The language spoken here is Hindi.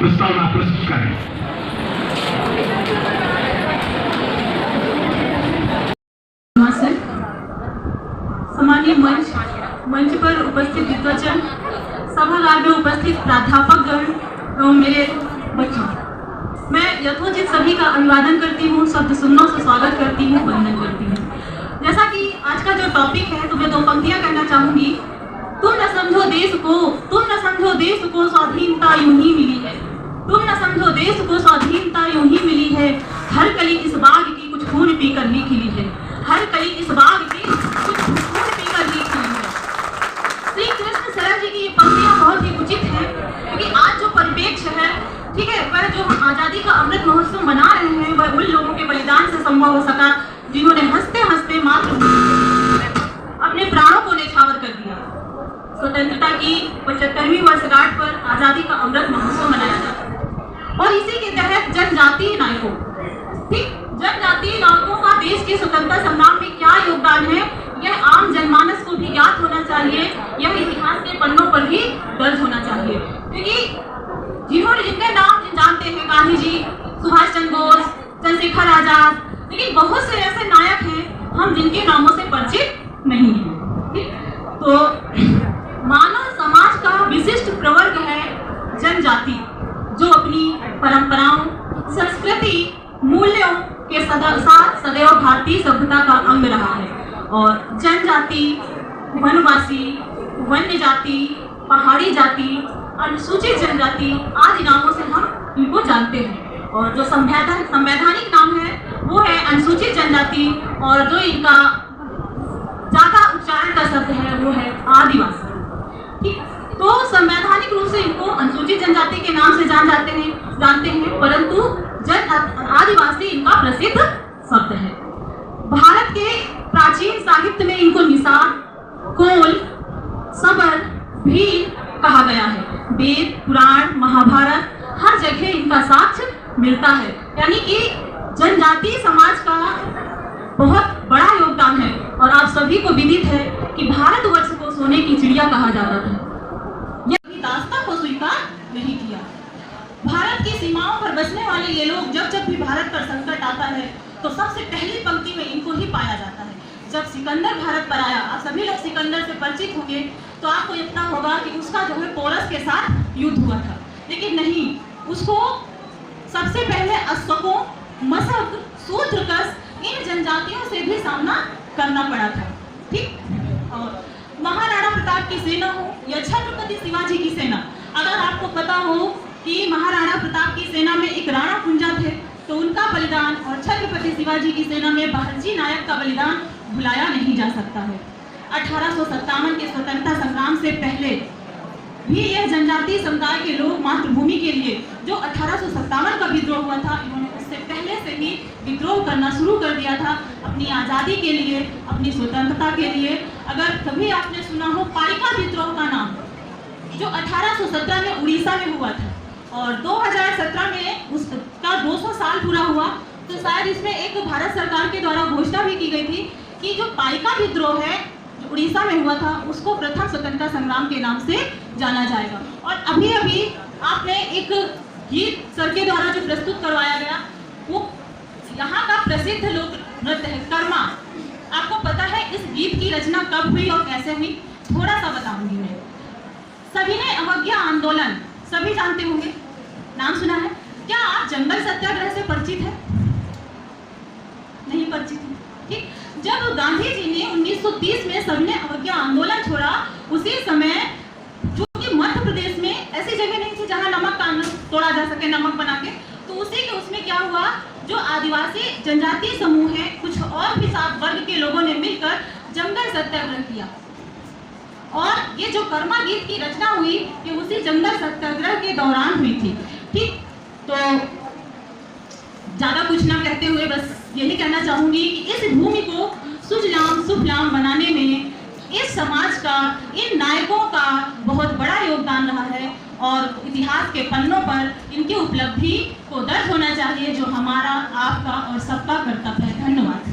प्रस्तावना प्रस्तुत करें। सम्मानीय मंच पर उपस्थित विद्वजन, सभागार में उपस्थित प्राध्यापकगण एवं मेरे बच्चों, मैं यथोचित सभी का अभिवादन करती हूँ, शब्द सुमनों से स्वागत करती हूँ, वंदन करती हूँ। जैसा कि आज का जो टॉपिक है, तो मैं 2 पंक्तियां कहना चाहूंगी। तुम न समझो देश को स्वाधीनता यूं ही मिली है। तुम न समझो देश को स्वाधीनता यूं ही मिली है। हर कली इस बाग की कुछ खून पीकर ही खिली है। हर कली इस बाग की कुछ खून पीकर ही खिली है। श्री कृष्ण सर जी की ये पंक्तियां बहुत ही उचित है, क्योंकि आज जो परिप्रेक्ष्य है, ठीक है, वह जो हम आजादी का अमृत महोत्सव मना रहे हैं, वह उन लोगों के बलिदान से संभव हो सका जिन्होंने हंसते हंसते मातृभूमि अपने प्राणों को न्यौछावर कर दिया। स्वतंत्रता की 75वीं वर्षगांठ पर आजादी का अमृत महोत्सव मनाया जाता है और इसी के तहत जनजातीय नायकों, ठीक, जनजातीय नायकों का देश के स्वतंत्रता संग्राम में क्या योगदान है, यह आम जनमानस को भी ज्ञात होना चाहिए। यह इतिहास के पन्नों पर भी दर्ज होना चाहिए, क्योंकि जिनके नाम जानते हैं, गांधी जी, सुभाष चंद्र बोस, चंद्रशेखर आजाद, लेकिन बहुत से ऐसे नायक हैं हम जिनके नामों से परिचित नहीं हैं। तो मानव समाज का विशिष्ट प्रवर्ग है जनजाति, जो अपनी परंपराओं, संस्कृति, मूल्यों के साथ सदैव भारतीय सभ्यता का अंग रहा है। और जनजाति, वनवासी, वन्य जाति, पहाड़ी जाति, अनुसूचित जनजाति आदि नामों से हम इनको जानते हैं। और जो संवैधानिक नाम है वो है अनुसूचित जनजाति, और जो इनका ज्यादा उच्चारण का शब्द है वो है आदिवासी। ठीक, तो संवैधानिक रूप से इनको अनुसूचित जनजाति के नाम से जानते हैं, परंतु आदिवासी इनका प्रसिद्ध शब्द है। भारत के प्राचीन साहित्य में इनको निषाद, कोल, सबर, भील कहा गया है। वेद, पुराण, महाभारत हर जगह इनका साक्ष्य मिलता है। यानी कि जनजातीय समाज का बहुत बड़ा योगदान है। और आप सभी को विदित है कि भारतवर्ष को सोने की चिड़िया कहा जाता था। यह दास्तां को स्वीकार नहीं किया। भारत की सीमाओं पर बसने वाले ये लोग जब भी भारत पर संकट आता है, तो सबसे पहली पंक्ति में इनको ही पाया जाता है। जब सिकंदर भारत पर आया, आप सभी लोग सिकंदर से परिचित होंगे, तो आपको इतना होगा कि उसका जो है पोरस के साथ युद्ध हुआ था। लेकिन नहीं, उसको सबसे पहले अश्वकों, मशक, शूद्रकस इन जनजातियों से भी सामना करना पड़ा था। ठीक, और महाराणा प्रताप की सेना हो या छत्रपति शिवाजी की सेना, अगर आपको पता हो कि महाराणा प्रताप की सेना में एक राणा कुंजा थे, तो उनका बलिदान और छत्रपति शिवाजी की सेना में बहरजी नायक का बलिदान भुलाया नहीं जा सकता है। 1857 के स्वतंत्रता संग्राम से पहले भी यह जनजातीय समुदाय के लोग मातृभूमि के लिए, जो 1857 का विद्रोह हुआ था, इन्होंने उससे पहले से ही विद्रोह करना शुरू कर दिया था अपनी आज़ादी के लिए, अपनी स्वतंत्रता के लिए। अगर कभी आपने सुना हो पाइका विद्रोह का नाम, जो 1817 में उड़ीसा में हुआ था और 2017 में उसका 200 साल पूरा हुआ, तो शायद इसमें एक भारत सरकार के द्वारा घोषणा भी की गई थी कि जो पाइका विद्रोह है जो उड़ीसा में हुआ था, उसको प्रथम स्वतंत्रता संग्राम के नाम से जाना जाएगा। और अभी अभी आपने एक गीत सर के द्वारा जो प्रस्तुत करवाया गया, वो यहाँ का प्रसिद्ध लोक नृत्य है कर्मा। आपको पता है इस गीत की रचना कब हुई और कैसे हुई? थोड़ा सा बताऊंगी मैं। सविनय अवज्ञा आंदोलन सभी जानते होंगे, नाम सुना है? क्या आप जंगल सत्याग्रह से परिचित है? नहीं परिचित है? ठीक, जब गांधी जी ने 1930 में सविनय अवज्ञा आंदोलन छोड़ा, उसी समय जो कि मध्य प्रदेश में ऐसी जगह नहीं थी जहां नमक का तोड़ा जा सके, नमक बना के, तो उसी के उसमें क्या हुआ, जो आदिवासी जनजातीय समूह है, कुछ और भी 7 वर्ग के लोगों ने मिलकर जंगल सत्याग्रह किया। और ये जो कर्मा गीत की रचना हुई, ये उसी जंगल सत्याग्रह के दौरान हुई थी। ठीक, तो ज्यादा कुछ ना कहते हुए बस यही कहना चाहूंगी कि इस भूमि को सुजलाम सुफलाम बनाने में इस समाज का, इन नायकों का बहुत बड़ा योगदान रहा है और इतिहास के पन्नों पर इनकी उपलब्धि को दर्ज होना चाहिए, जो हमारा, आपका और सबका कर्तव्य है। धन्यवाद।